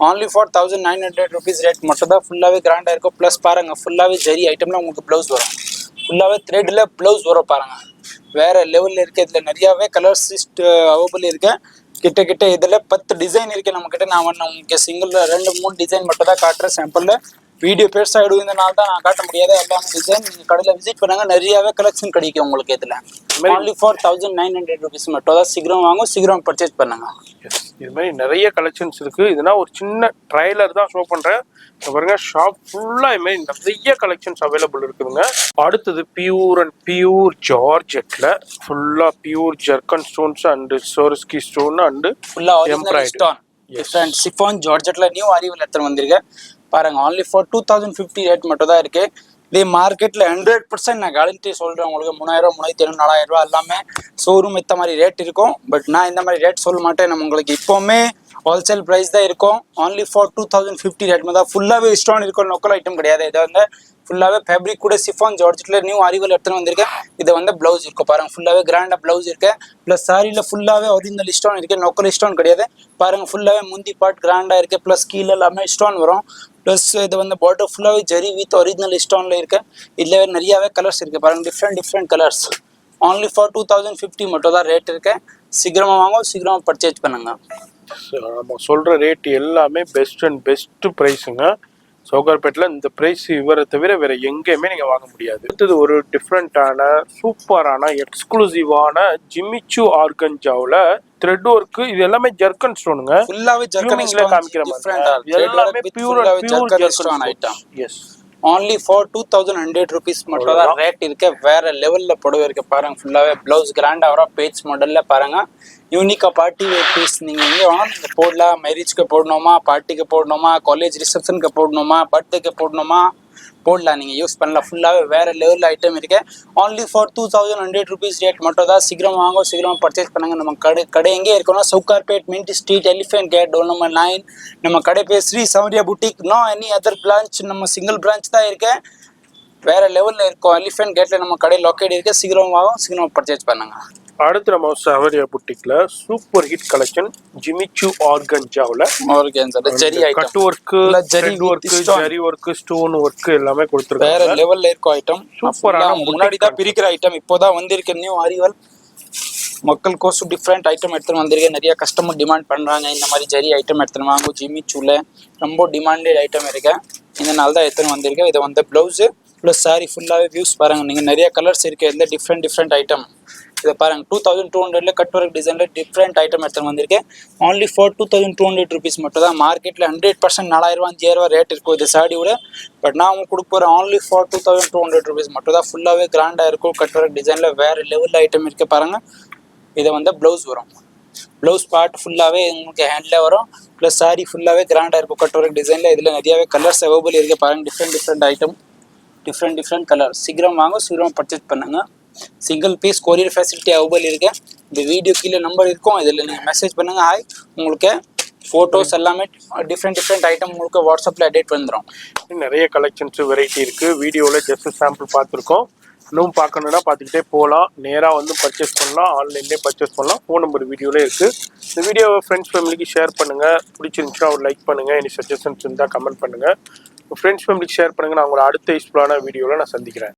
only for 1900 rupees ரேட் மட்டும் தான். ஃபுல்லாவே கிராண்டா இருக்கும். ப்ளஸ் பாருங்க ஃபுல்லாவே ஜெரி ஐட்டம்ல உங்களுக்கு பிளவுஸ் வரும். ஃபுல்லாவே த்ரெட்ல பிளவுஸ் வரும் பாருங்க. வேற லெவல்ல இருக்கு. இதுல நிறையவே கலர்ஸ் அவைலபிள் இருக்கு. கிட்ட இதுல 10 டிசைன் இருக்கு நம்ம கிட்ட. நான் உங்களுக்கு சிங்கிள் 2-3 டிசைன் மட்டும் தான் காட்டுறேன் சாம்பிள்ல. வீடியோ பெருசா எடுக்கிறதுனால தான் நான் காட்ட முடியாது. எல்லாமே டிசைன் நீங்க கடையில விசிட் பண்ணாங்க, நிறையவே கலெக்ஷன் கிடைக்கும் உங்களுக்கு. இதுல only for 1900 rupees மட்டும் தான். சீக்கிரம் வாங்க, சீக்கிரம் பர்ச்சேஸ் பண்ணுங்க. இது மாதிரி நிறைய கலெக்ஷன்ஸ் இருக்கு. இதெல்லாம் ஒரு சின்ன ட்ரைலர் தான் ஷோ பண்றேன். பாருங்க, ஷாப் ஃபுல்லா இது மாதிரி நிறைய கலெக்ஷன்ஸ் அவைலபிள் இருக்குதுங்க. அடுத்தது பியூர் அண்ட் பியூர் ஜார்ஜெட்ல ஃபுல்லா pure zircon stones and Swarovski stone and ஃபுல்லா ஒரிஜினல் ஸ்டோன் டிஃபரண்ட் சிஃபான் ஜார்ஜெட்ல நியூ அரைவல் எடுத்து வந்திருக்கு பாருங்க. only for 2050 ரேட் மட்டும் தான் இருக்கு. இதே மார்க்கெட்ல 100% நான் கேரண்டி சொல்றேன் உங்களுக்கு. 3000, 3500, 4000 ரூபாய் எல்லாமே ஷோரூம் இந்த மாதிரி ரேட் இருக்கும். பட் நான் இந்த மாதிரி ரேட் சொல்ல மாட்டேன். நம்ம உங்களுக்கு இப்போவுமே ஹோல்சேல் ப்ரைஸ் தான் இருக்கும். only for 2050 ரேட் தான். ஃபுல்லாவே ஸ்டோன் இருக்கும், லோக்கல் ஐட்டம் கிடையாது. இதை வந்து ஃபுல்லாவே ஃபேப்ரிக் கூட சிஃபான் ஜார்ஜெட்ல நியூ அரைவல் எடுத்துன்னு வந்திருக்கேன். இது வந்து பிளவுஸ் இருக்கும் பாருங்க. ஃபுல்லாவே கிராண்டா பிளவுஸ் இருக்கு. பிளஸ் சாரியில ஃபுல்லாவே ஒரிஜினல் ஸ்டோன் இருக்கு, லோக்கல் ஸ்டோன் கிடையாது. பாருங்க ஃபுல்லாவே முந்தி பார்ட் கிராண்டா இருக்கு. பிளஸ் கீழே எல்லாமே ஸ்டோன் வரும். ப்ளஸ் இது வந்து பார்டர் ஃபுல்லாவே ஜெரி வித் ஒரிஜினல் ஸ்டோன்ல இருக்கு. இதுல நிறையவே கலர்ஸ் இருக்கு பாருங்க. Different colours. only for 2050 மட்டும் தான் ரேட் இருக்கு. சீக்கிரமா வாங்க, சீக்கிரமா பர்ச்சேஸ் பண்ணுங்க. நம்ம சொல்ற ரேட் எல்லாமே பெஸ்ட் பிரைஸுங்க. சவுகார்பேட்டில் இந்த பிரைஸ் இவரை தவிர வேற எங்கேயுமே நீங்க வாங்க முடியாது. அடுத்தது ஒரு டிஃப்ரெண்டான சூப்பரான எக்ஸ்க்ளூசிவான ஜிமிச்சு ஆர்கன்ஜாவில் த்ரெட் ஒர்க். இது எல்லாமே ஜர்கன் ஸ்டோனுங்க. ஃபுல்லாவே ஜர்கன் ஸ்டோன் காமிக்கிற மாதிரி எல்லாமே pure zircon stone item. Yes, only for 2100 rupees மட்டும் தான் ரேட் இருக்கு. வேற லெவல்ல புடவை இருக்கு பாருங்க. ஃபுல்லாவே பிளவுஸ் கிராண்டா வரும். பேஜ் மாடல்ல பாருங்க. யூனிக்கா பார்ட்டி வேர் பீஸ். நீங்க எங்க வேணாலும் நீங்க போடலாம். மேரேஜ்க்கு போடணுமா, பார்ட்டிக்கு போடணுமா, காலேஜ் ரிசப்ஷனுக்கு போடணுமா, பர்த்டேக்கு போடணுமா, போடலாம். நீங்க யூஸ் பண்ணலாம். ஃபுல்லாவே வேற லெவல் ஐட்டம் இருக்கு. only for 2100 rupees ரேட் மட்டும் தான். சீக்கிரம் வாங்க, சீக்கிரம் பர்ச்சேஸ் பண்ணுங்க. நம்ம கடை எங்கே இருக்கணும்? Sowcarpet mint street elephant gate door number 9. நம்ம கடை பேர் Sri Sowriya boutique. No any other branch. நம்ம சிங்கிள் பிரான்ச் தான் இருக்கு. வேற லெவல்ல இருக்கும். எலிஃபென்ட் கேட்ல நம்ம கடை லொக்கேட் இருக்கு. சீக்கிரம் வாங்க, சீக்கிரம் பர்ச்சேஸ் பண்ணுங்க. அடுத்து நம்ம சௌரியா புட்டிக்ல சூப்பர் ஹிட் கலெக்ஷன் ஜிமிச்சு ஆர்கன்ஜாவில் ஜெரி ஐட்டம், கட் ஒர்க், ஜெரி ஒர்க், ஸ்டோன் ஒர்க் எல்லாமே கொடுத்துருக்காங்க. வேற லெவல்ல இருக்கும் ஐட்டம். சூப்பரான முன்னாடி தான் பிரிக்கிற ஐட்டம். இப்போதான் வந்திருக்கு நியூ அரைவல். மக்கள் கோசம் டிஃப்ரெண்ட் ஐட்டம் எடுத்துன்னு வந்திருக்கேன். நிறைய கஸ்டமர் டிமாண்ட் பண்றாங்க. இந்த மாதிரி ஜெரி ஐட்டம் எடுத்துன்னு வாங்க. ஜிமிச்சூல ரொம்ப டிமாண்டட் ஐட்டம் இருக்கு. இதனால தான் எடுத்துன்னு வந்திருக்கேன். இதை வந்து பிளவுஸ் ப்ளஸ் சாரி ஃபுல்லாவே வியூஸ் பாருங்க. நீங்க நிறைய கலர்ஸ் இருக்கு. இதில் டிஃப்ரெண்ட் ஐட்டம். இதை பாருங்க 2200 கட் ஒர்க் டிசைன்ல டிஃப்ரெண்ட் ஐட்டம் எடுத்துன்னு வந்திருக்கேன். only for 2200 rupees மட்டும் தான். மார்க்கெட்ல 100% 4000 5000 ரேட் இருக்கும் இது சாரியோட. பட் நான் உங்களுக்கு கொடுக்க போறேன் only for 2200 rupees மட்டும் தான். ஃபுல்லாவே கிராண்டா இருக்கும். கட் ஒர்க் டிசைன்ல வேற லெவல் ஐட்டம் இருக்கு பாருங்க. இதை வந்து பிளவுஸ் வரும். பிளவுஸ் பார்ட் ஃபுல்லாவே உங்களுக்கு ஹேண்ட்ல வரும். பிளஸ் சாரி ஃபுல்லாவே கிராண்டா இருக்கும் கட் ஒர்க் டிசைன்ல. இதுல நிறையவே கலர்ஸ் அவைலபிள் இருக்கு பாருங்க. Different item, different colour. சீக்கிரம் வாங்க, சீக்கிரம் பர்ச்சேஸ் பண்ணுங்க. Single piece courier facility available இருக்கு. இந்த வீடியோ கீழே நம்பர் இருக்கும். இதில் நீங்கள் மெசேஜ் பண்ணுங்க. ஹாய், உங்களுக்கு ஃபோட்டோஸ் எல்லாமே டிஃப்ரெண்ட் ஐட்டம் உங்களுக்கு வாட்ஸ்அப்பில் அப்டேட் வந்துடும். நிறைய கலெக்ஷன்ஸ் வெரைட்டி இருக்குது. வீடியோவில் ஜஸ்ட் சாம்பிள் பார்த்துருக்கோம். இன்னும் பார்க்கணுன்னா பார்த்துக்கிட்டே போகலாம். நேராக வந்து பர்ச்சேஸ் பண்ணலாம், ஆன்லைன்லேயே பர்ச்சேஸ் பண்ணலாம். ஃபோன் நம்பர் வீடியோவில் இருக்குது. இந்த வீடியோவை ஃப்ரெண்ட்ஸ் ஃபேமிலிக்கு ஷேர் பண்ணுங்கள். பிடிச்சிருந்துச்சுன்னா ஒரு லைக் பண்ணுங்கள். எனி சஜஷன்ஸ் இருந்தால் கமெண்ட் பண்ணுங்கள். ஃப்ரெண்ட்ஸ் ஃபேமிலிக்கு ஷேர் பண்ணுங்கள். நான் உங்களை அடுத்த யூஸ்ஃபுல்லான வீடியோவில் நான் சந்திக்கிறேன்.